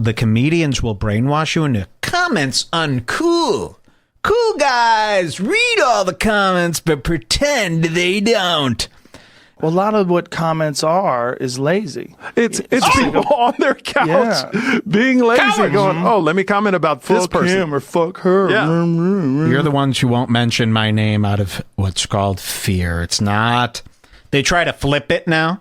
the comedians will brainwash you into comments uncool. Cool guys, read all the comments, but pretend they don't. Well, a lot of what comments are is lazy. It's people on their couch being lazy, Cowards. going, "Oh, let me comment about this person." Fuck him or fuck her. Yeah. You're the ones who won't mention my name out of what's called fear. It's not. They try to flip it now.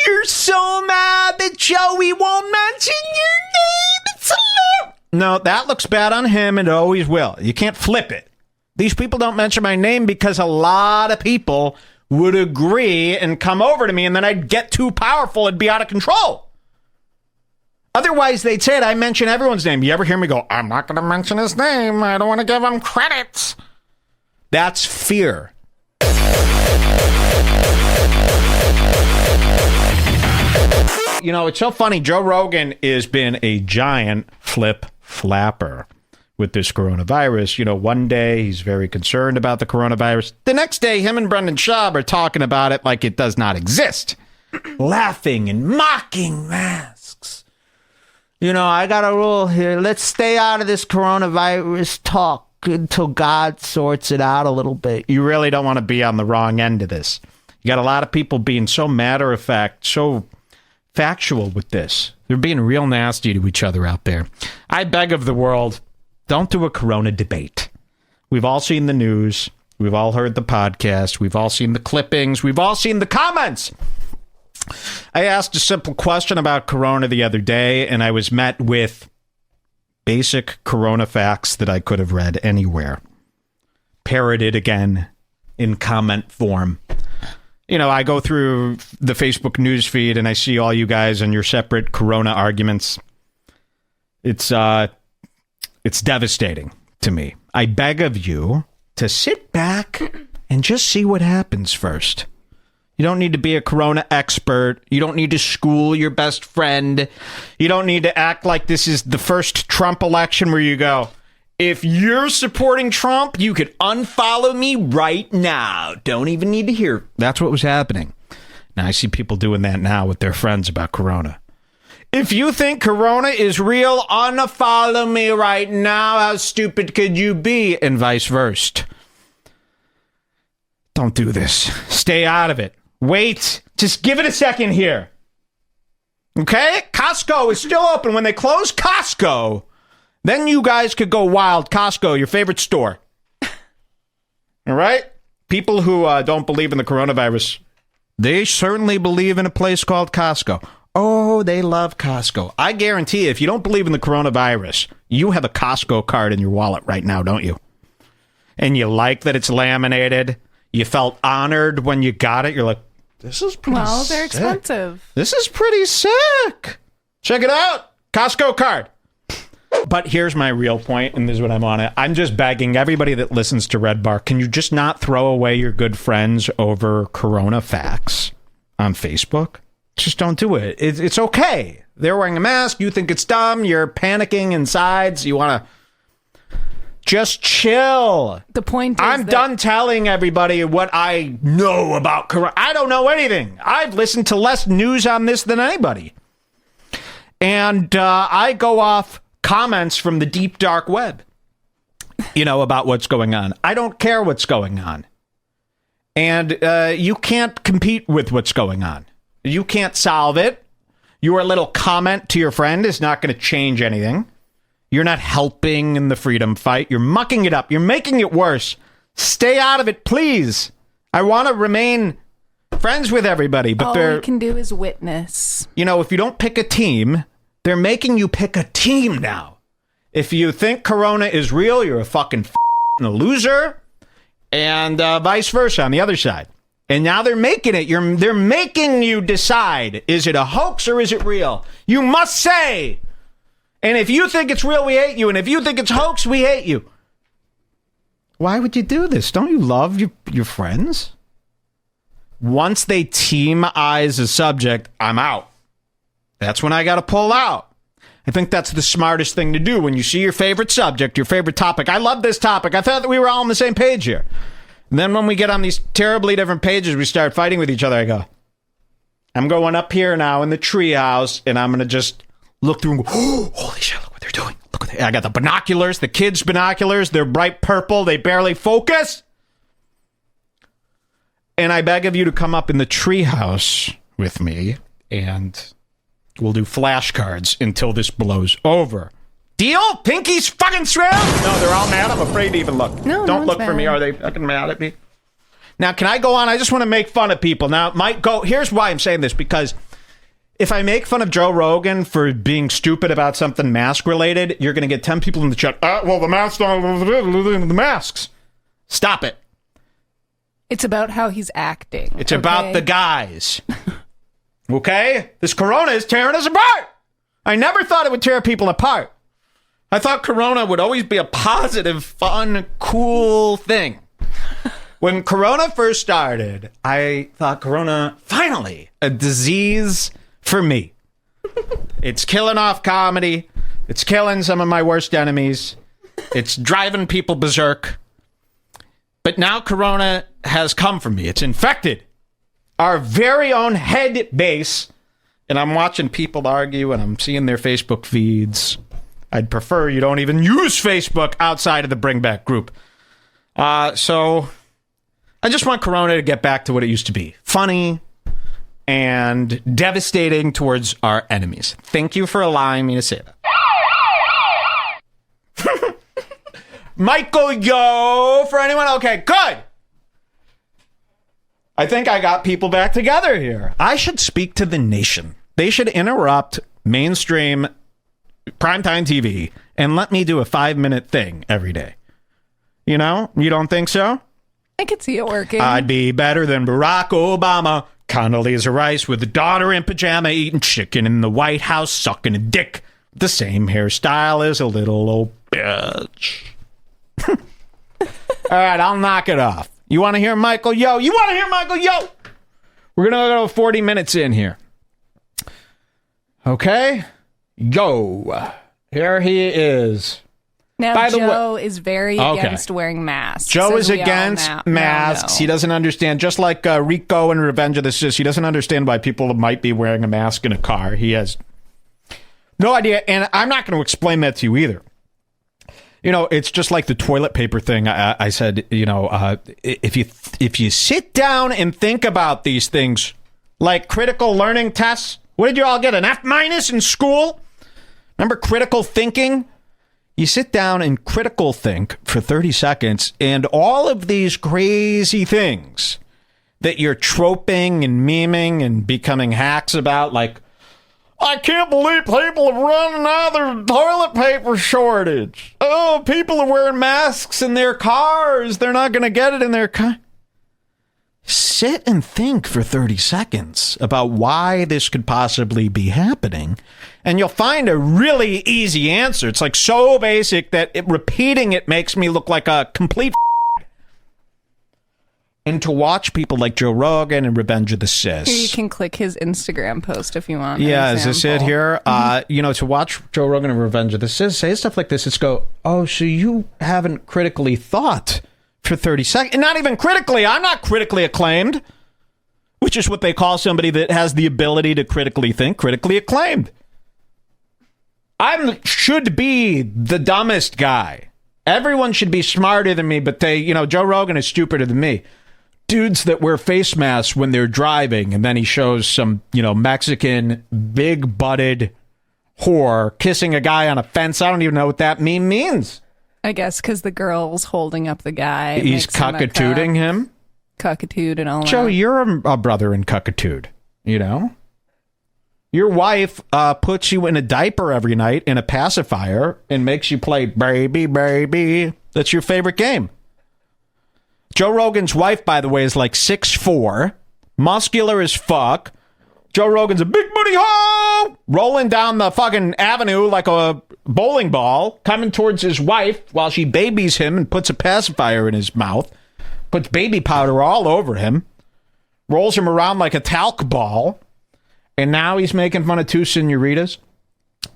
You're so mad that Joey won't mention your name. It's hilarious. No, that looks bad on him, and it always will. You can't flip it. These people don't mention my name because a lot of people would agree and come over to me, and then I'd get too powerful and be out of control. Otherwise, they'd say it. I mention everyone's name. You ever hear me go, I'm not going to mention his name. I don't want to give him credits. That's fear. You know, it's so funny. Joe Rogan has been a giant flip-flapper with this coronavirus. You know, one day he's very concerned about the coronavirus. The next day, him and Brendan Schaub are talking about it like it does not exist. Laughing and mocking masks. You know, I got a rule here. Let's stay out of this coronavirus talk until God sorts it out a little bit. You really don't want to be on the wrong end of this. You got a lot of people being so matter-of-fact, so factual with this. They're being real nasty to each other out there. I beg of the world, don't do a corona debate. We've all seen the news. We've all heard the podcast. We've all seen the clippings. We've all seen the comments. I asked a simple question about corona the other day, and I was met with basic corona facts that I could have read anywhere. Parroted again in comment form. You know, I go through the Facebook news feed and I see all you guys and your separate corona arguments. It's devastating to me. I beg of you to sit back and just see what happens first. You don't need to be a corona expert. You don't need to school your best friend. You don't need to act like this is the first Trump election where you go, if you're supporting Trump, you could unfollow me right now. Don't even need to hear. That's what was happening. Now I see people doing that now with their friends about corona. If you think corona is real, unfollow me right now. How stupid could you be? And vice versa. Don't do this. Stay out of it. Wait. Just give it a second here. Okay? Costco is still open. When they close Costco, then you guys could go wild. Costco, your favorite store. All right? People who don't believe in the coronavirus, they certainly believe in a place called Costco. Oh, they love Costco. I guarantee you, if you don't believe in the coronavirus, you have a Costco card in your wallet right now, don't you? And you like that it's laminated. You felt honored when you got it. You're like, this is pretty sick. Well, they're expensive. This is pretty sick. Check it out. Costco card. But here's my real point, and this is what I'm on it. I'm just begging everybody that listens to Red Bar, can you just not throw away your good friends over corona facts on Facebook? Just don't do it. It's okay. They're wearing a mask. You think it's dumb. You're panicking inside. So you want to just chill. The point is I'm done telling everybody what I know about corona. I don't know anything. I've listened to less news on this than anybody. And I go off comments from the deep, dark web, you know, about what's going on. I don't care what's going on. And you can't compete with what's going on. You can't solve it. Your little comment to your friend is not going to change anything. You're not helping in the freedom fight. You're mucking it up. You're making it worse. Stay out of it, please. I want to remain friends with everybody, but all we can do is witness. You know, if you don't pick a team, they're making you pick a team now. If you think corona is real, you're a fucking a loser, and vice versa on the other side. And now they're making it. They're making you decide, is it a hoax or is it real? You must say. And if you think it's real, we hate you. And if you think it's hoax, we hate you. Why would you do this? Don't you love your friends? Once they team-ize a subject, I'm out. That's when I got to pull out. I think that's the smartest thing to do when you see your favorite subject, your favorite topic. I love this topic. I thought that we were all on the same page here. And then when we get on these terribly different pages, we start fighting with each other. I go, I'm going up here now in the treehouse, and I'm going to just look through and go, oh, holy shit, look what they're doing. Look what I got the binoculars, the kids' binoculars. They're bright purple. They barely focus. And I beg of you to come up in the treehouse with me, and we'll do flashcards until this blows over. Deal? Pinky's fucking swear? No, they're all mad. I'm afraid to even look. No, don't no look for mad. me. Are they fucking mad at me? Now, can I go on? I just want to make fun of people. Now, here's why I'm saying this, because if I make fun of Joe Rogan for being stupid about something mask-related, you're going to get 10 people in the chat. Well, the masks don't... The masks. Stop it. It's about how he's acting. It's about the guys. Okay? This corona is tearing us apart. I never thought it would tear people apart. I thought corona would always be a positive, fun, cool thing. When corona first started, I thought corona, finally, a disease for me. It's killing off comedy. It's killing some of my worst enemies. It's driving people berserk. But now corona has come for me. It's infected our very own head base. And I'm watching people argue, and I'm seeing their Facebook feeds. I'd prefer you don't even use Facebook outside of the Bring Back group. So I just want corona to get back to what it used to be. Funny and devastating towards our enemies. Thank you for allowing me to say that. Michael, yo, for anyone? Okay, good. I think I got people back together here. I should speak to the nation. They should interrupt mainstream primetime TV and let me do a 5-minute thing every day. You know? You don't think so? I could see it working. I'd be better than Barack Obama. Condoleezza Rice with a daughter in pajama eating chicken in the White House sucking a dick. The same hairstyle as a little old bitch. All right, I'll knock it off. You want to hear Michael Yo? You want to hear Michael Yo? We're going to go 40 minutes in here. Okay? Go. Here he is. Now, By the Joe is very against wearing masks. Joe as is we all against now masks. know. He doesn't understand. Just like Rico in Revenge of the Sis, he doesn't understand why people might be wearing a mask in a car. He has no idea. And I'm not going to explain that to you either. You know, it's just like the toilet paper thing. I said, you know, if you sit down and think about these things, like critical learning tests. What did you all get? An F- in school? Remember critical thinking? You sit down and critical think for 30 seconds, and all of these crazy things that you're troping and memeing and becoming hacks about, like, I can't believe people have run another toilet paper shortage. Oh, people are wearing masks in their cars. They're not going to get it in their car. Sit and think for 30 seconds about why this could possibly be happening, and you'll find a really easy answer. It's like so basic that repeating it makes me look like a complete and to watch people like Joe Rogan and Revenge of the Sis. Here you can click his Instagram post if you want. Yeah, is this it here? You know, to watch Joe Rogan and Revenge of the Sis say stuff like this, it's go, oh, so you haven't critically thought for 30 seconds. And not even critically. I'm not critically acclaimed, which is what they call somebody that has the ability to critically think, critically acclaimed. I should be the dumbest guy. Everyone should be smarter than me, but they, you know, Joe Rogan is stupider than me. Dudes that wear face masks when they're driving, and then he shows some, you know, Mexican big-butted whore kissing a guy on a fence. I don't even know what that meme means. I guess because the girl's holding up the guy. He's cuckatooing him. Cuckatood and all that. Joe, you're a brother in cuckatood, you know? Your wife puts you in a diaper every night in a pacifier and makes you play Baby, Baby. That's your favorite game. Joe Rogan's wife, by the way, is like 6'4", muscular as fuck. Joe Rogan's a big booty hoe, rolling down the fucking avenue like a bowling ball, coming towards his wife while she babies him and puts a pacifier in his mouth, puts baby powder all over him, rolls him around like a talc ball, and now he's making fun of two senoritas.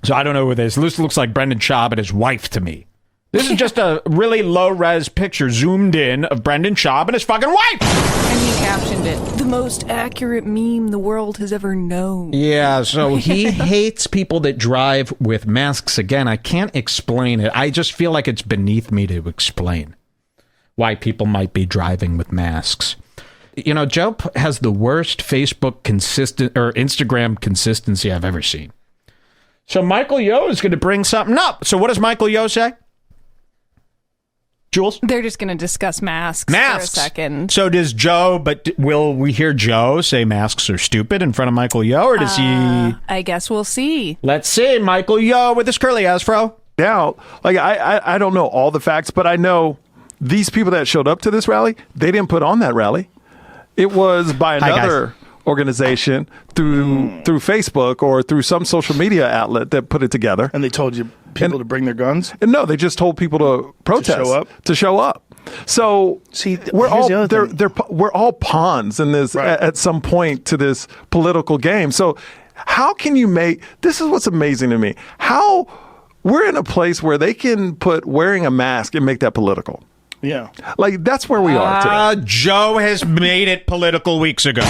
So I don't know who this looks like. Brendan Schaub and his wife to me. This is just a really low-res picture zoomed in of Brendan Schaub and his fucking wife. And he captioned it, "The most accurate meme the world has ever known." Yeah, so he hates people that drive with masks. Again, I can't explain it. I just feel like it's beneath me to explain why people might be driving with masks. You know, Joe has the worst Facebook Instagram consistency I've ever seen. So Michael Yo is going to bring something up. So what does Michael Yo say? Jules? They're just going to discuss masks for a second. So does Joe, but will we hear Joe say masks are stupid in front of Michael Yo, or does he? I guess we'll see. Let's see. Michael Yo with his curly afro. Now, like I don't know all the facts, but I know these people that showed up to this rally, they didn't put on that rally. It was by another organization through Facebook or through some social media outlet that put it together. And they told you people to bring their guns? And no, they just told people to protest. To show up. So see, we're all pawns in this at some point to this political game. So how can you make this is what's amazing to me. How we're in a place where they can put wearing a mask and make that political. Yeah. Like that's where we are today. Joe has made it political weeks ago.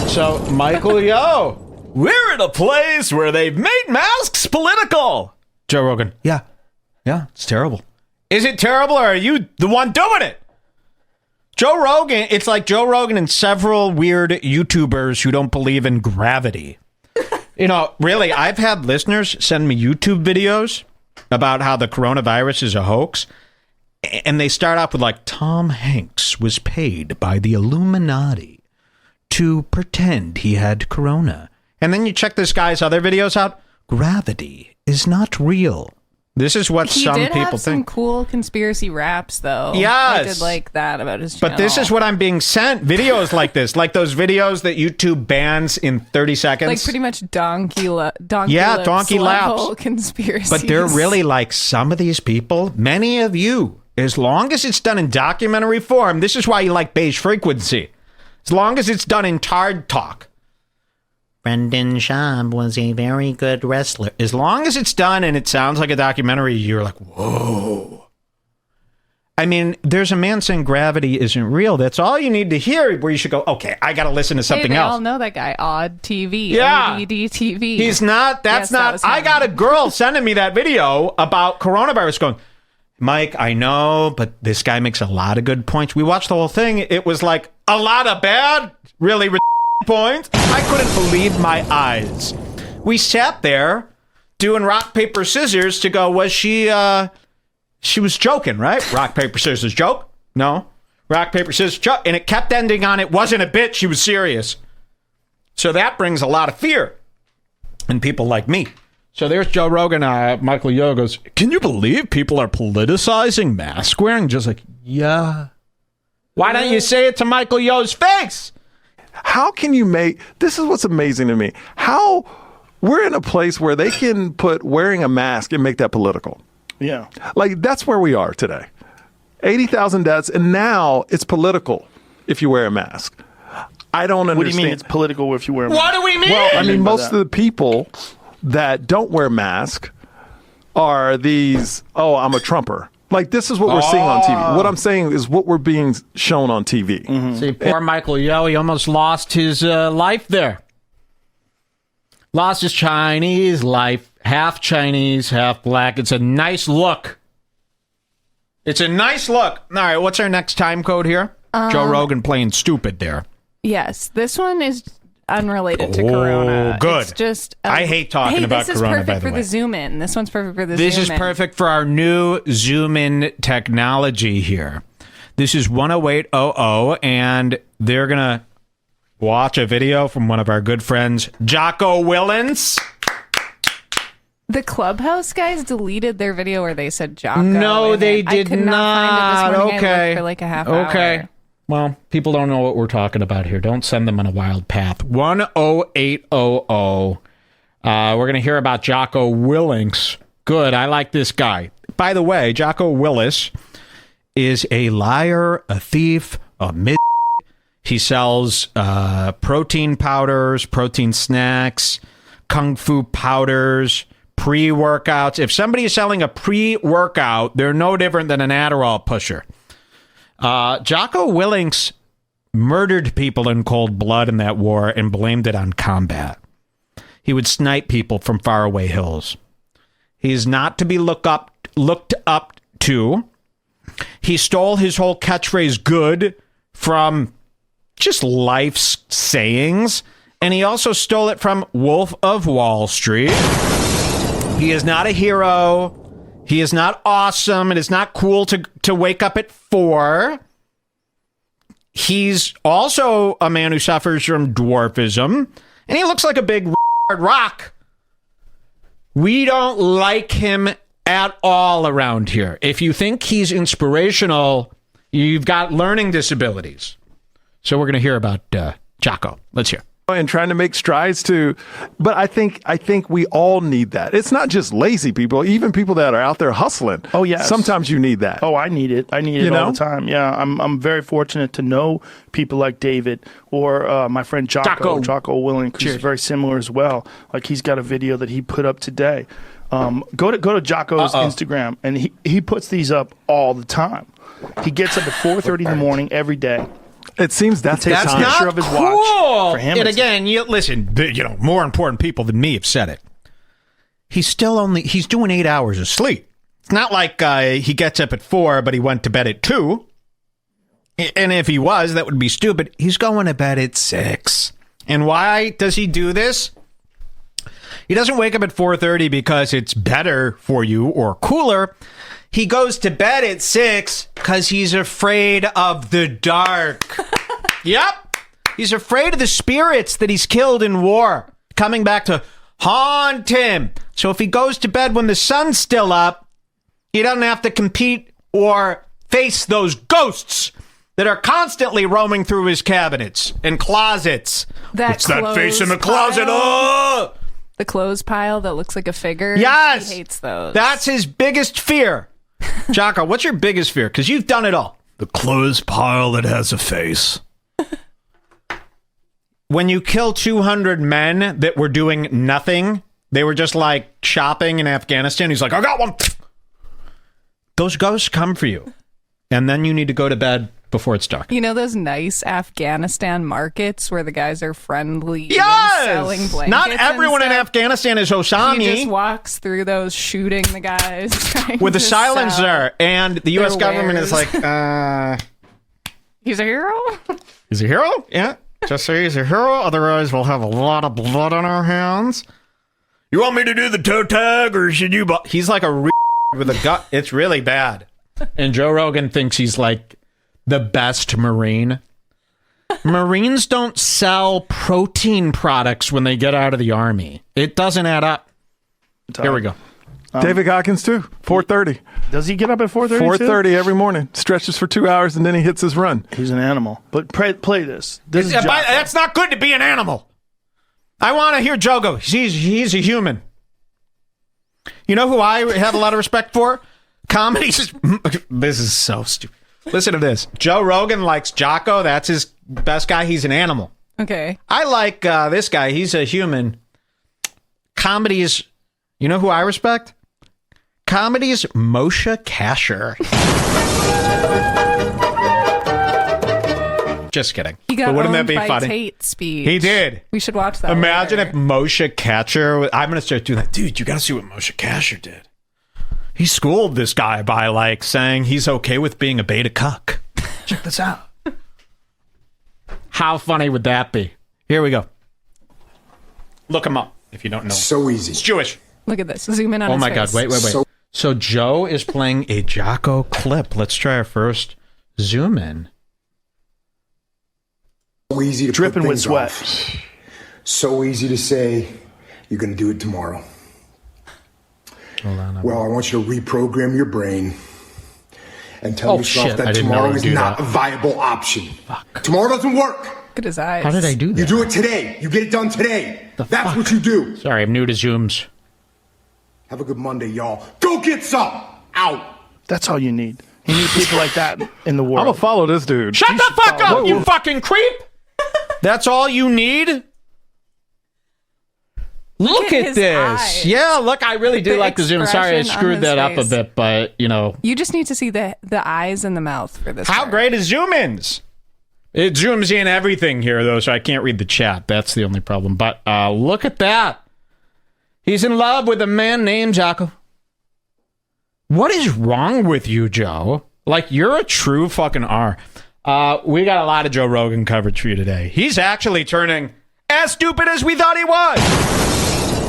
So, Michael Yo, we're in a place where they've made masks political. Joe Rogan, yeah, it's terrible. Is it terrible, or are you the one doing it? Joe Rogan, it's like Joe Rogan and several weird YouTubers who don't believe in gravity. You know, really, I've had listeners send me YouTube videos about how the coronavirus is a hoax. And they start off with like, Tom Hanks was paid by the Illuminati to pretend he had corona. And then you check this guy's other videos out. Gravity is not real. This is what some people think. He did have some cool conspiracy raps, though. Yes. I did like that about his channel. But this is what I'm being sent. Videos like this. Like those videos that YouTube bans in 30 seconds. Like pretty much donkey laps conspiracies. But they're really like some of these people, many of you, as long as it's done in documentary form, this is why you like beige frequency. As long as it's done in Tard Talk. Brendan Schaub was a very good wrestler. As long as it's done and it sounds like a documentary, you're like, whoa. I mean, there's a man saying gravity isn't real. That's all you need to hear where you should go, okay, I got to listen to something else. They all know that guy, Odd TV. Yeah. ODD TV. He's not, that's not, I got a girl sending me that video about coronavirus going, Mike, I know, but this guy makes a lot of good points. We watched the whole thing. It was like a lot of bad, really points. I couldn't believe my eyes. We sat there doing rock, paper, scissors to go, was she was joking, right? Rock, paper, scissors, joke? No. Rock, paper, scissors, joke. And it kept ending on it wasn't a bit, she was serious. So that brings a lot of fear in people like me. So there's Joe Rogan. Michael Yo goes, can you believe people are politicizing mask wearing? Just like, yeah. Why don't you say it to Michael Yo's face? How can you make this is what's amazing to me. How we're in a place where they can put wearing a mask and make that political. Yeah. Like that's where we are today. 80,000 deaths, and now it's political if you wear a mask. I don't understand. What do you mean it's political if you wear a mask? What do we mean? Well, I mean, most of the people that don't wear masks are these, I'm a Trumper. Like, this is what we're seeing on TV. What I'm saying is what we're being shown on TV. Mm-hmm. See, poor Michael Yo, he almost lost his life there. Lost his Chinese life. Half Chinese, half black. It's a nice look. It's a nice look. All right, what's our next time code here? Joe Rogan playing stupid there. Yes, this one is unrelated to Corona. Good. It's just I hate talking about Corona, by the way. This is perfect for the zoom in. This one's perfect for the This zoom is in. perfect for our new zoom in technology here. This is 10800, and they're going to watch a video from one of our good friends, Jocko Willens. The Clubhouse guys deleted their video where they said Jocko. No, they did I could not find it this morning. Okay. I looked for like a half hour. Okay. Well, people don't know what we're talking about here. Don't send them on a wild path. 10800. We're going to hear about Jocko Willings. Good. I like this guy. By the way, Jocko Willis is a liar, a thief, a mid. He sells protein powders, protein snacks, kung fu powders, pre-workouts. If somebody is selling a pre-workout, they're no different than an Adderall pusher. Jocko Willink murdered people in cold blood in that war and blamed it on combat. He would snipe people from faraway hills. He's not to be looked up to. He stole his whole catchphrase "good" from just life's sayings, and he also stole it from Wolf of Wall Street. He is not a hero. He is not awesome. It is not cool to wake up at 4. He's also a man who suffers from dwarfism, and he looks like a big rock. We don't like him at all around here. If you think he's inspirational, you've got learning disabilities. So we're going to hear about Jocko. Let's hear. And trying to make strides but I think we all need that. It's not just lazy people, even people that are out there hustling. Oh, yes. Sometimes you need that. Oh, I need it. I need it all the time. Yeah, I'm very fortunate to know people like David or my friend Jocko Willink, who's very similar as well. Like, he's got a video that he put up today. Go to Jocko's Instagram, and he puts these up all the time. He gets up at 4:30 in the morning every day. It seems that's a picture of his watch. For him, and again, more important people than me have said it. He's doing 8 hours of sleep. It's not like he gets up at 4, but he went to bed at 2. And if he was, that would be stupid. He's going to bed at 6. And why does he do this? He doesn't wake up at 4:30 because it's better for you or cooler. He goes to bed at 6 because he's afraid of the dark. Yep. He's afraid of the spirits that he's killed in war coming back to haunt him. So if he goes to bed when the sun's still up, he doesn't have to compete or face those ghosts that are constantly roaming through his cabinets and closets. What's that face in the closet? Oh! The clothes pile that looks like a figure. Yes. He hates those. That's his biggest fear. Jocko, what's your biggest fear? Because you've done it all. The clothes pile that has a face. When you kill 200 men that were doing nothing, they were just like shopping in Afghanistan. He's like, I got one. Those ghosts come for you. And then you need to go to bed before it's dark. You know those nice Afghanistan markets where the guys are friendly and yes! selling blankets? Not everyone in Afghanistan is Osami. He just walks through those shooting the guys. With a silencer. And the U.S. government is like, He's a hero? He's a hero? Yeah. Just say he's a hero. Otherwise, we'll have a lot of blood on our hands. You want me to do the toe tag or should you... He's like a with a gut. It's really bad. And Joe Rogan thinks he's like the best Marine. Marines don't sell protein products when they get out of the Army. It doesn't add up. Here we go. David Goggins, too. 4:30. Does he get up at 4:30? 4:30 every morning. Stretches for 2 hours, and then he hits his run. He's an animal. But play this. This is that's not good to be an animal. I want to hear Joe go. He's a human. You know who I have a lot of respect for? Comedies. This is so stupid. Listen to this. Joe Rogan likes Jocko. That's his best guy. He's an animal. Okay. I like this guy. He's a human. Comedies. You know who I respect? Comedy's Moshe Kasher. Just kidding. He got but wouldn't that owned be by funny? Tate speech. He did. We should watch that. Imagine later. if Moshe Kasher. I'm gonna start doing that, dude. You got to see what Moshe Kasher did. He schooled this guy by like saying he's okay with being a beta cuck. Check this out. How funny would that be? Here we go. Look him up if you don't know. So easy. It's Jewish. Look at this. Zoom in on his Oh my face. God. Wait. So Joe is playing a Jocko clip. Let's try our first zoom in. So easy to dripping put with things sweat. off. So easy to say you're going to do it tomorrow. Hold on. Well, I want you to reprogram your brain and tell yourself that tomorrow is not a viable option. Fuck. Tomorrow doesn't work. Look at his eyes. How did I do that? You do it today. You get it done today. That's what you do. Sorry, I'm new to Zooms. Have a good Monday, y'all. Go get some. Out. That's all you need. You need people like that in the world. I'm going to follow this dude. Shut the fuck up, you fucking creep! That's all you need? Look at this. Eyes. Yeah, look, I really do like the zoom. Sorry, I expression on screwed his that up a face. bit, but, you know. You just need to see the eyes and the mouth for this. How part. great is zoom-ins? It zooms in everything here, though, so I can't read the chat. That's the only problem. But look at that. He's in love with a man named Jocko. What is wrong with you, Joe? Like, you're a true fucking R. We got a lot of Joe Rogan coverage for you today. He's actually turning as stupid as we thought he was.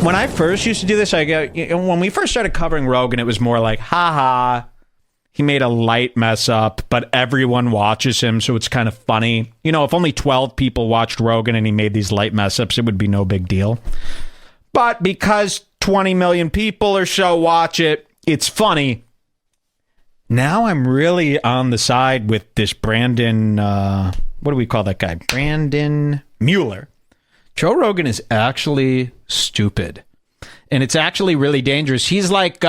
When I first used to do this, when we first started covering Rogan, it was more like, haha, he made a light mess up, but everyone watches him, so it's kind of funny. You know, if only 12 people watched Rogan and he made these light mess ups, it would be no big deal. But because 20 million people or so watch it, it's funny. Now I'm really on the side with this Brandon, what do we call that guy? Brandon Mueller. Joe Rogan is actually stupid. And it's actually really dangerous. He's like,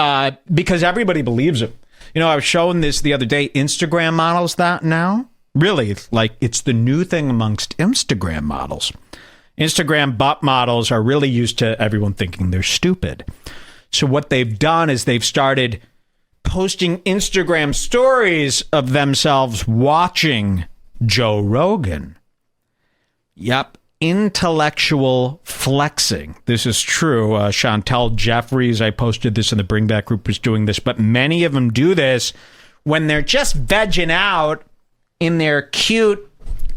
because everybody believes him. You know, I was showing this the other day, Instagram models that now. Really, like, it's the new thing amongst Instagram models. Instagram butt models are really used to everyone thinking they're stupid. So what they've done is they've started posting Instagram stories of themselves watching Joe Rogan. Yep. Intellectual flexing. This is true. Chantel Jeffries, I posted this in the Bring Back group, was doing this, but many of them do this when they're just vegging out in their cute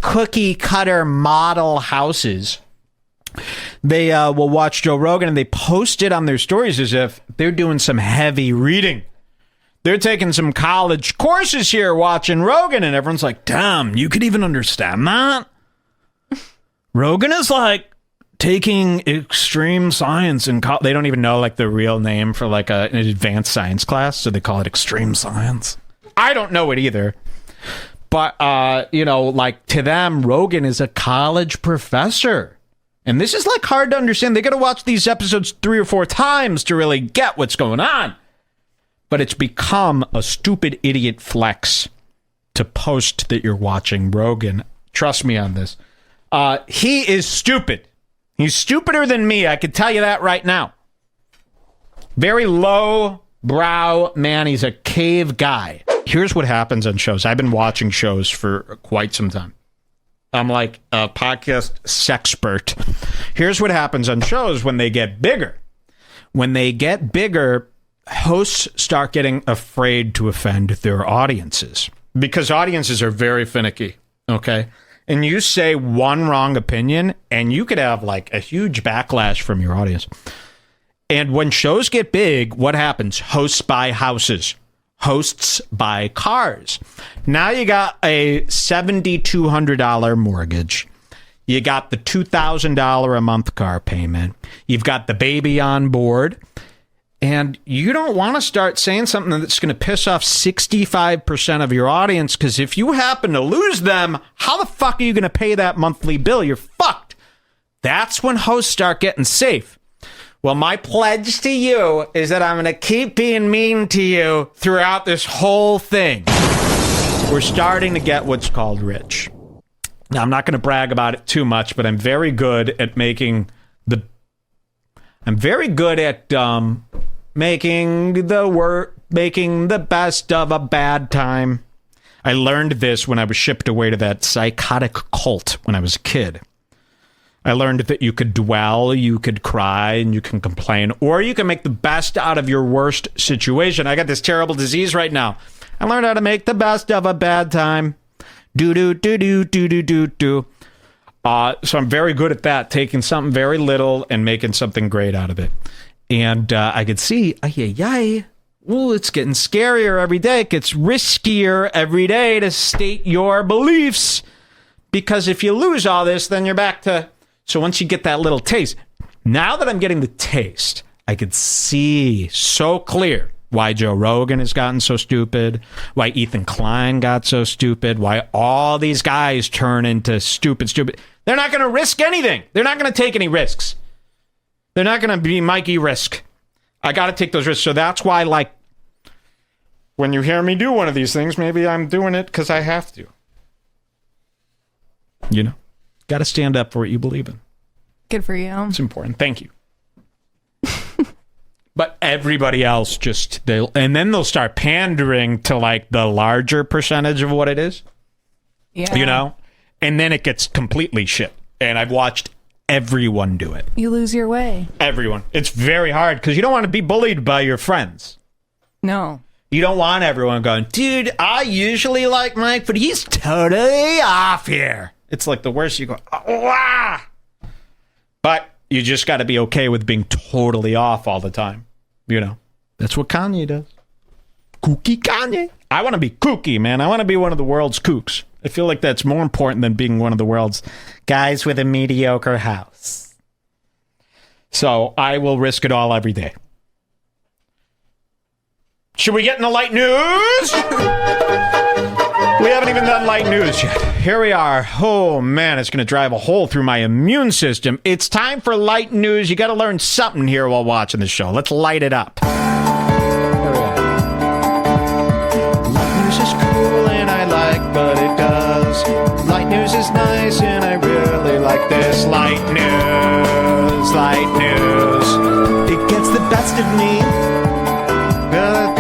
cookie cutter model houses. They will watch Joe Rogan and they post it on their stories as if they're doing some heavy reading. They're taking some college courses here watching Rogan, and everyone's like, damn, you could even understand that? Rogan is like taking extreme science in college. They don't even know like the real name for like an advanced science class, so they call it extreme science. I don't know it either. But, you know, like to them, Rogan is a college professor. And this is like hard to understand. They got to watch these episodes 3 or 4 times to really get what's going on. But it's become a stupid idiot flex to post that you're watching Rogan. Trust me on this. He is stupid. He's stupider than me. I can tell you that right now. Very low brow man. He's a cave guy. Here's what happens on shows. I've been watching shows for quite some time. I'm like a podcast sexpert. Here's what happens on shows when they get bigger. When they get bigger, hosts start getting afraid to offend their audiences because audiences are very finicky. Okay. And you say one wrong opinion and you could have like a huge backlash from your audience. And when shows get big, what happens? Hosts buy houses. Hosts buy cars. Now you got a $7,200 mortgage. You got the $2,000 a month car payment. You've got the baby on board. And you don't want to start saying something that's going to piss off 65% of your audience, because if you happen to lose them, how the fuck are you going to pay that monthly bill? You're fucked. That's when hosts start getting safe. Well, my pledge to you is that I'm going to keep being mean to you throughout this whole thing. We're starting to get what's called rich. Now, I'm not going to brag about it too much, but I'm very good at making the making the best of a bad time. I learned this when I was shipped away to that psychotic cult when I was a kid. I learned that you could dwell, you could cry, and you can complain, or you can make the best out of your worst situation. I got this terrible disease right now. I learned how to make the best of a bad time. Do. So I'm very good at that, taking something very little and making something great out of it. And I could see, ooh, it's getting scarier every day. It gets riskier every day to state your beliefs. Because if you lose all this, then you're back to... So once you get that little taste, now that I'm getting the taste, I could see so clear why Joe Rogan has gotten so stupid, why Ethan Klein got so stupid, why all these guys turn into stupid. They're not going to risk anything. They're not going to take any risks. They're not going to be Mikey Risk. I got to take those risks. So that's why, like, when you hear me do one of these things, maybe I'm doing it because I have to. You know? Got to stand up for what you believe in. Good for you. It's important. Thank you. But everybody else and then they'll start pandering to like the larger percentage of what it is. Yeah. You know? And then it gets completely shit. And I've watched everyone do it. You lose your way. Everyone. It's very hard because you don't want to be bullied by your friends. No. You don't want everyone going, dude, I usually like Mike, but he's totally off here. It's like the worst. You go, ah! But you just got to be okay with being totally off all the time. You know, that's what Kanye does. Kooky Kanye. I want to be kooky, man. I want to be one of the world's kooks. I feel like that's more important than being one of the world's guys with a mediocre house. So I will risk it all every day. Should we get into light news? We haven't even done light news yet. Here we are. Oh, man, it's going to drive a hole through my immune system. It's time for light news. You got to learn something here while watching the show. Let's light it up. Here we are. Light news is cool and I like what it does. Light news is nice and I really like this. Light news, light news. It gets the best of me. Good.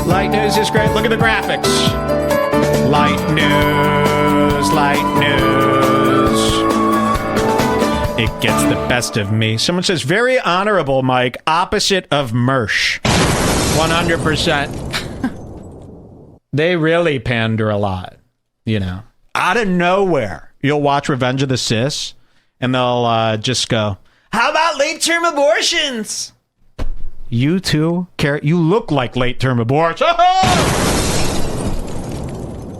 Light news is great. Look at the graphics. Light news, light news. It gets the best of me. Someone says, very honorable, Mike. Opposite of Mersh. 100%. They really pander a lot, you know. Out of nowhere, you'll watch Revenge of the Sis, and they'll just go, how about late-term abortions? You too, Carrot? You look like late-term abortions.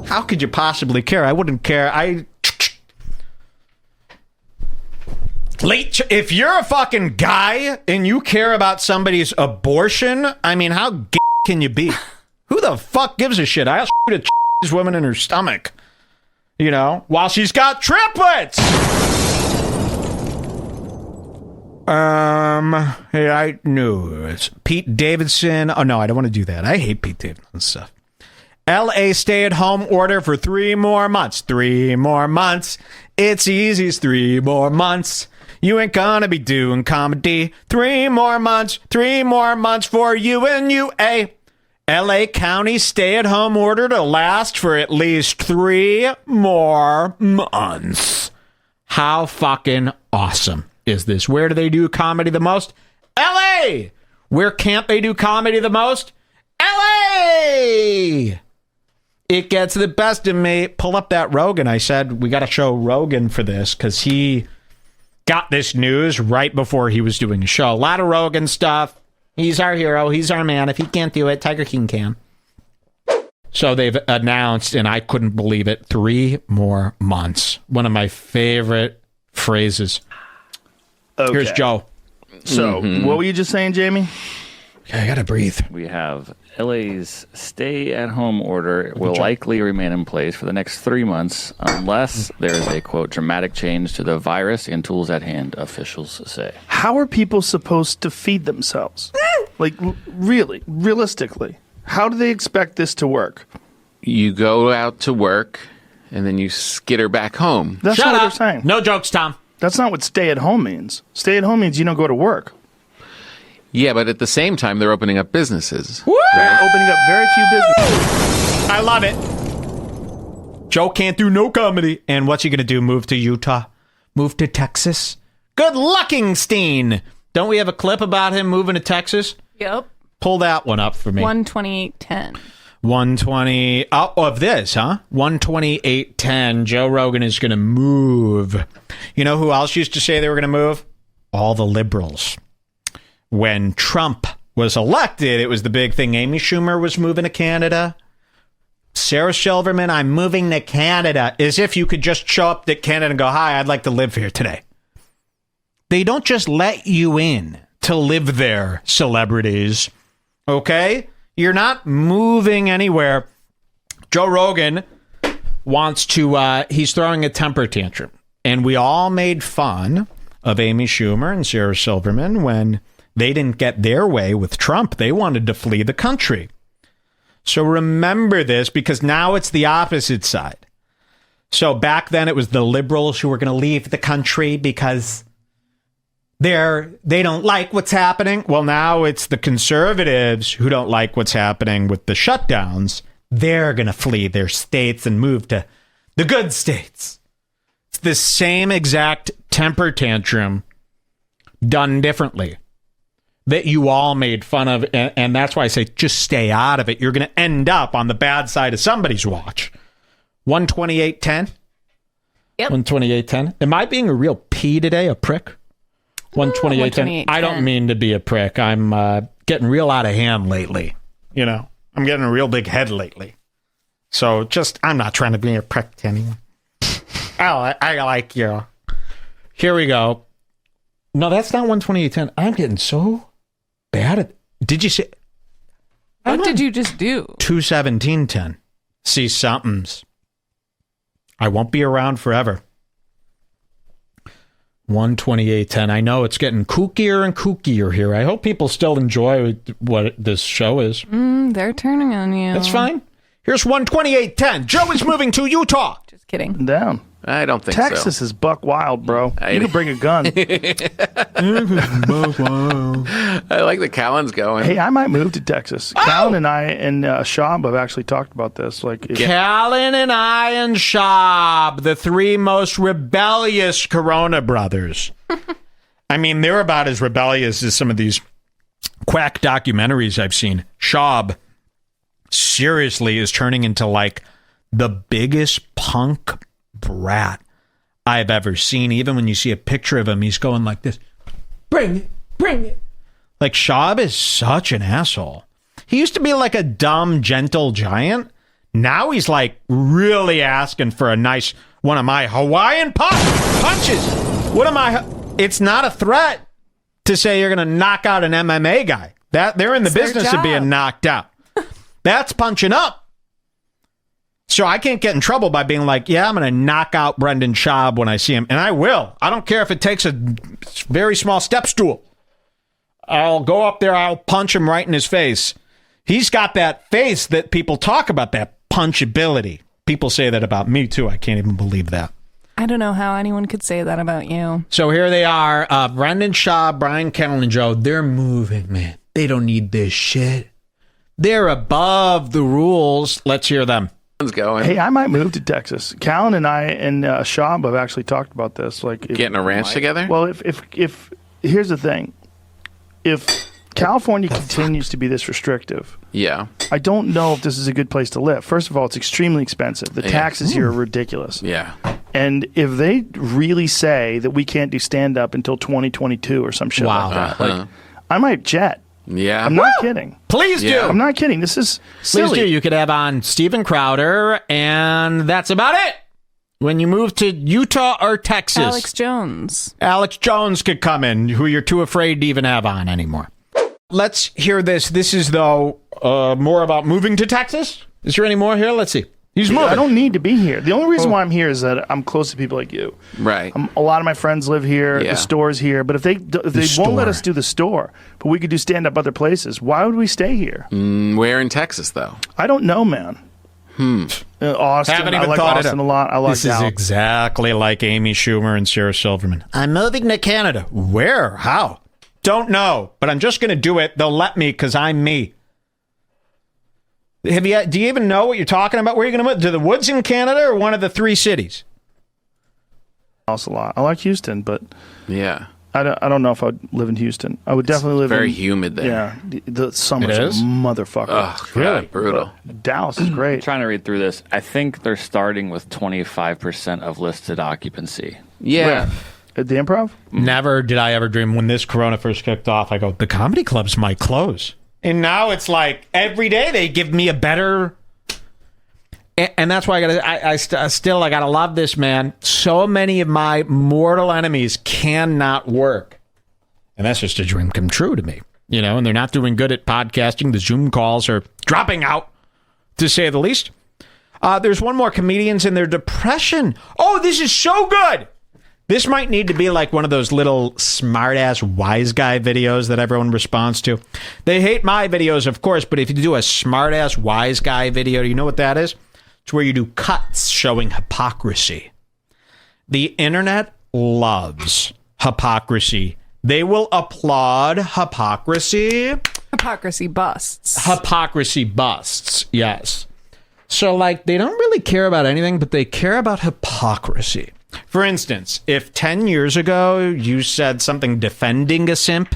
How could you possibly care? I wouldn't care. If you're a fucking guy and you care about somebody's abortion, I mean, how gay can you be? Who the fuck gives a shit? I'll shoot a this woman in her stomach, you know, while she's got triplets. Right news. Pete Davidson. Oh no, I don't want to do that. I hate Pete Davidson stuff. LA stay-at-home order for 3 more months. 3 more months. It's easy as 3 more months. You ain't gonna be doing comedy. 3 more months. 3 more months for you and you. LA County stay-at-home order to last for at least 3 more months. How fucking awesome is this? Where do they do comedy the most? LA! Where can't they do comedy the most? LA! It gets the best of me. Pull up that Rogan. I said we got to show Rogan for this because he got this news right before he was doing a show. A lot of Rogan stuff. He's our hero. He's our man. If he can't do it, Tiger King can. So they've announced, and I couldn't believe it, 3 more months. One of my favorite phrases. Okay. Here's Joe. So, what were you just saying, Jamie? I gotta breathe. We have LA's stay-at-home order will likely remain in place for the next 3 months unless there is a, quote, dramatic change to the virus and tools at hand, officials say. How are people supposed to feed themselves? Like, really, realistically, how do they expect this to work? You go out to work, and then you skitter back home. That's not what they're saying. No jokes, Tom. That's not what stay-at-home means. Stay-at-home means you don't go to work. Yeah, but at the same time, they're opening up businesses. Woo! They're opening up very few businesses. I love it. Joe can't do no comedy. And what's he going to do? Move to Utah? Move to Texas? Good luckingstein. Don't we have a clip about him moving to Texas? Yep. Pull that one up for me. 128.10. 120. Oh, of this, huh? 128.10. Joe Rogan is going to move. You know who else used to say they were going to move? All the liberals. When Trump was elected, it was the big thing. Amy Schumer was moving to Canada. Sarah Silverman, I'm moving to Canada. As if you could just show up to Canada and go, hi, I'd like to live here today. They don't just let you in to live there, celebrities. Okay? You're not moving anywhere. Joe Rogan wants to, he's throwing a temper tantrum. And we all made fun of Amy Schumer and Sarah Silverman when they didn't get their way with Trump. They wanted to flee the country. So remember this, because now it's the opposite side. So back then it was the liberals who were going to leave the country because they don't like what's happening. Well, now it's the conservatives who don't like what's happening with the shutdowns. They're going to flee their states and move to the good states. It's the same exact temper tantrum done differently that you all made fun of. And that's why I say just stay out of it. You're going to end up on the bad side of somebody's watch. 128.10? Yep. 128.10. Am I being a real P today, a prick? 128.10. I don't mean to be a prick. I'm getting real out of hand lately. You know, I'm getting a real big head lately. So I'm not trying to be a prick to anyone. I like you. Here we go. No, that's not 128.10. I'm getting so bad at. Did you say? What did you just do? 217.10. See somethings. I won't be around forever. 128.10. I know it's getting kookier and kookier here. I hope people still enjoy what this show is. They're turning on you. That's fine. Here's 128.10. Joe is moving to Utah. Just kidding. Down. I don't think Texas is buck wild, bro. You can bring a gun. I like the Callan's going. Hey, I might move to Texas. Callan and I and Shab have actually talked about this. Callan and I and Shab, the three most rebellious Corona brothers. I mean, they're about as rebellious as some of these quack documentaries I've seen. Shab seriously is turning into like the biggest punk brat I've ever seen. Even when you see a picture of him, he's going like this. Bring it, bring it. Like, Shab is such an asshole. He used to be like a dumb, gentle giant. Now he's like really asking for a nice one of my Hawaiian punches. It's not a threat to say you're going to knock out an MMA guy. They're in the business of being knocked out. That's punching up. So I can't get in trouble by being like, yeah, I'm going to knock out Brendan Schaub when I see him. And I will. I don't care if it takes a very small step stool. I'll go up there. I'll punch him right in his face. He's got that face that people talk about, that punchability. People say that about me, too. I can't even believe that. I don't know how anyone could say that about you. So here they are. Brendan Schaub, Brian Callen, and Joe. They're moving, man. They don't need this shit. They're above the rules. Let's hear them. Going. Hey, I might move to Texas. Callan and I and Shab have actually talked about this. Getting a ranch together? Well, if here's the thing. If California continues to be this restrictive, I don't know if this is a good place to live. First of all, it's extremely expensive. The taxes here are ridiculous. Yeah. And if they really say that we can't do stand-up until 2022 or some shit like that, I might jet. Yeah. I'm not kidding. Please do. I'm not kidding. This is silly. Please do. You could have on Steven Crowder, and that's about it. When you move to Utah or Texas. Alex Jones. Alex Jones could come in, who you're too afraid to even have on anymore. Let's hear this. This is, though, more about moving to Texas. Is there any more here? Let's see. He's moving. I don't need to be here. The only reason why I'm here is that I'm close to people like you. Right. A lot of my friends live here. The store's here. But if they won't let us do the store, but we could do stand-up other places, why would we stay here? Where in Texas, though? I don't know, man. Austin. Haven't even I like thought Austin a lot. I like This is exactly like Amy Schumer and Sarah Silverman. I'm moving to Canada. Where? How? Don't know. But I'm just going to do it. They'll let me because I'm me. Do you even know what you're talking about? Where are you going to move? To the woods in Canada or one of the three cities? A lot. I like Houston, but I don't know if I'd live in Houston. I would definitely live very humid there. Yeah, the summer's a motherfucker. Oh, really? Brutal. Dallas is great. I'm trying to read through this. I think they're starting with 25% of listed occupancy. Yeah. At the Improv? Never did I ever dream when this Corona first kicked off. I go, the comedy clubs might close. And now it's like every day they give me a better, and that's why I gotta love this, man. So many of my mortal enemies cannot work, and that's just a dream come true to me, you know. And they're not doing good at podcasting. The Zoom calls are dropping out, to say the least. There's one more, comedians in their depression. Oh, this is so good. This might need to be like one of those little smart-ass wise guy videos that everyone responds to. They hate my videos, of course, but if you do a smart-ass wise guy video, do you know what that is? It's where you do cuts showing hypocrisy. The internet loves hypocrisy They will applaud hypocrisy. Hypocrisy busts. Hypocrisy busts, yes. So, like, they don't really care about anything, but they care about hypocrisy. For instance, if 10 years ago you said something defending a simp,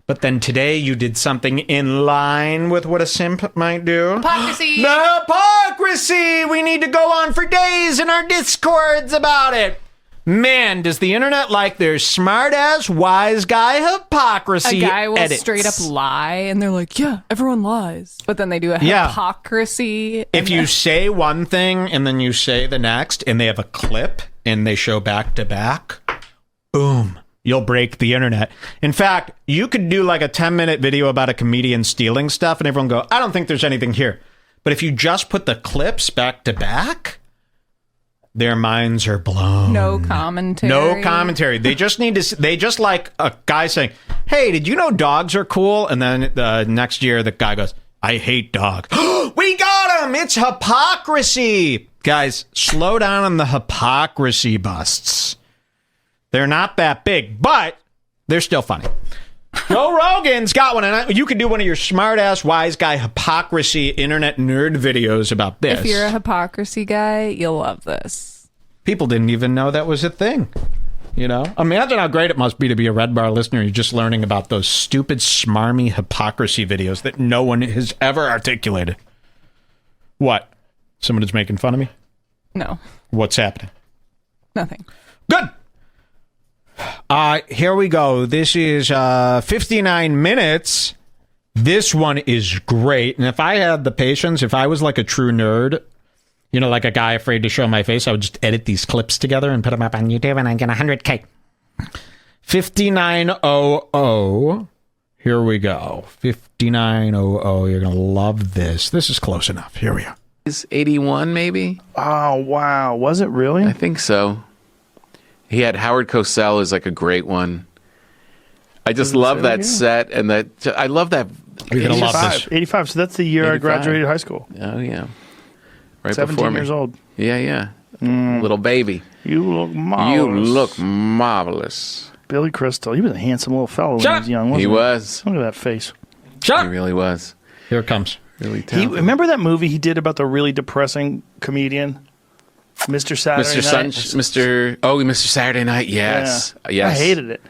but then today you did something in line with what a simp might do. Hypocrisy! The hypocrisy! We need to go on for days in our discords about it. Man, does the internet like their smart-ass, wise guy hypocrisy A guy will edits. straight up lie, and they're like, yeah, everyone lies. But then they do a hypocrisy. If you say one thing and then you say the next, and they have a clip, and they show back to back, boom. You'll break the internet. In fact, you could do like a 10-minute video about a comedian stealing stuff and everyone go, I don't think there's anything here. But if you just put the clips back to back, their minds are blown. No commentary. No commentary. They just need to, they just like a guy saying, hey, did you know dogs are cool? And then the next year, the guy goes, I hate dogs. We got him. It's hypocrisy. Guys, slow down on the hypocrisy busts. They're not that big, but they're still funny. Joe Rogan's got one, and you could do one of your smart-ass, wise guy hypocrisy internet nerd videos about this. If you're a hypocrisy guy, you'll love this. People didn't even know that was a thing. You know? Imagine how great it must be to be a Red Bar listener. You're just learning about those stupid, smarmy hypocrisy videos that no one has ever articulated. What? Someone is making fun of me? No. What's happening? Nothing. Good! Here we go. This is 59 minutes. This one is great. And if I had the patience, if I was like a true nerd, you know, like a guy afraid to show my face, I would just edit these clips together and put them up on YouTube and I get 100K. 5900. Here we go. 5900. You're going to love this. This is close enough. Here we are. Is 81 maybe? Oh, wow. Was it really? I think so. He had Howard Cosell as like a great one. I just love that set, and that I love that. You're gonna love this. 85. So that's the year 85. I graduated high school. Oh yeah, right 17 before me. years old. Yeah. Little baby. You look marvelous. You look marvelous. Billy Crystal. He was a handsome little fellow when he was young, wasn't he? He was. Look at that face. He really was. Here it comes. Really talented. Remember that movie he did about the really depressing comedian? Mr. Saturday Night. Mr. Saturday Night. Yes. Yeah. Yes. I hated it.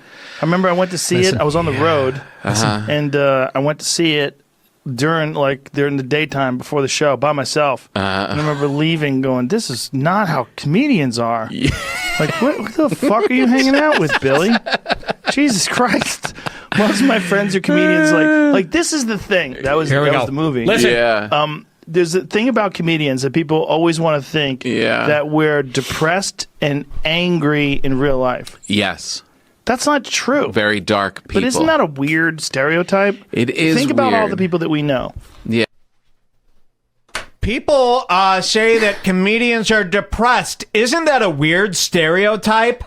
I remember I went to see it. I was on the road, and I went to see it during the daytime before the show by myself. And I remember leaving, going, "This is not how comedians are." Like, what the fuck are you hanging out with, Billy? Jesus Christ! Most of my friends are comedians. Like this is the thing. That was the movie. Listen. Yeah. There's a thing about comedians that people always want to think that we're depressed and angry in real life. Yes. That's not true. Very dark people. But isn't that a weird stereotype? It is. Think about all weird. the people that we know. Yeah. People say that comedians are depressed. Isn't that a weird stereotype?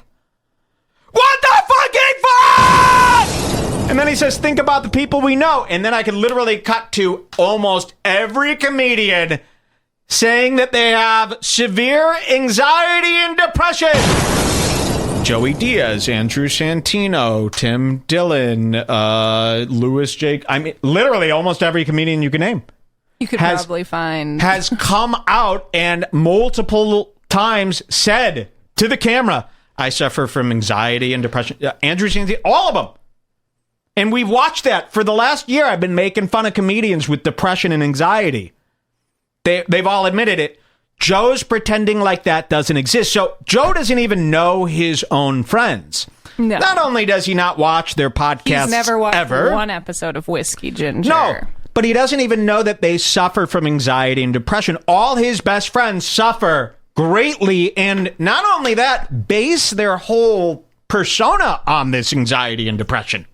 What the fucking fuck? And then he says, think about the people we know. And then I can literally cut to almost every comedian saying that they have severe anxiety and depression. Joey Diaz, Andrew Santino, Tim Dillon, Louis Jake. I mean, literally almost every comedian you can name. You could probably find. Has come out and multiple times said to the camera, I suffer from anxiety and depression. Andrew Santino, all of them. And we've watched that for the last year. I've been making fun of comedians with depression and anxiety. They've all admitted it. Joe's pretending like that doesn't exist. So Joe doesn't even know his own friends. No. Not only does he not watch their podcasts He's never watched ever, one episode of Whiskey Ginger. No, but he doesn't even know that they suffer from anxiety and depression. All his best friends suffer greatly, and not only that, base their whole persona on this anxiety and depression.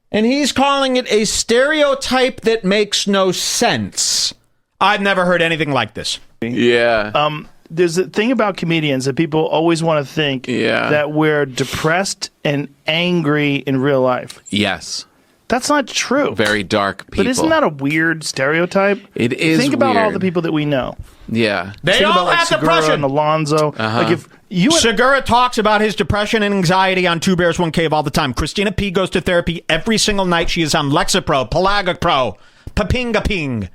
And he's calling it a stereotype that makes no sense. I've never heard anything like this. Yeah. There's a thing about comedians that people always want to think that we're depressed and angry in real life. Yes. That's not true. Very dark people. But isn't that a weird stereotype? It is. Think about all weird. the people that we know. Yeah. They Think all about have Segura depression. and Alonzo. Like if you Segura talks about his depression and anxiety on Two Bears, One Cave all the time. Christina P goes to therapy every single night. She is on Lexapro, Pelagapro, Papingaping,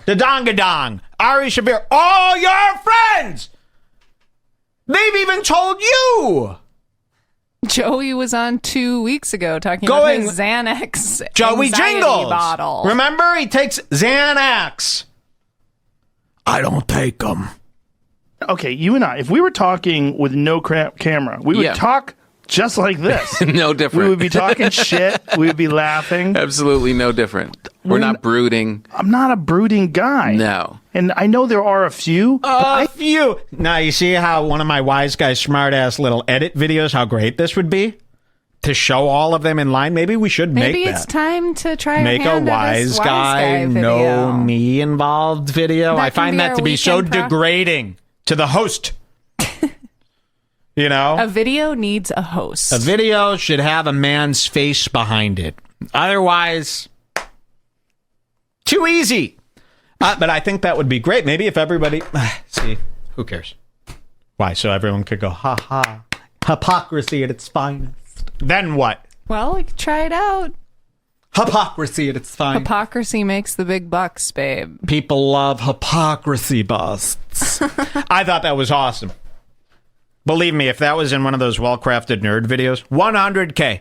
Dadongadong, Ari Shavir, all your friends. They've even told you. Joey was on 2 weeks ago talking Going- about his Xanax Joey anxiety Jingles. bottle. Remember, he takes Xanax. I don't take them. Okay, you and I, if we were talking with no camera, we would Yeah. talk just like this. No different. We would be talking shit. We would be laughing. Absolutely no different. We're not brooding. I'm not a brooding guy. No. And I know there are a few. A few. Now, you see how one of my wise guys, smart-ass little edit videos, how great this would be? To show all of them in line? Maybe we should Maybe make it's that. time to try Make a our hand at this wise guy, video. no me involved video. That I can find be that our to be so weekend degrading to the host. You know? A video needs a host. A video should have a man's face behind it. Otherwise, too easy. But I think that would be great. Maybe if everybody... See, who cares? Why? So everyone could go, ha ha. Hypocrisy at its finest. Then what? Well, we could try it out. Hypocrisy at its finest. Hypocrisy makes the big bucks, babe. People love hypocrisy busts. I thought that was awesome. Believe me, if that was in one of those well-crafted nerd videos, 100K.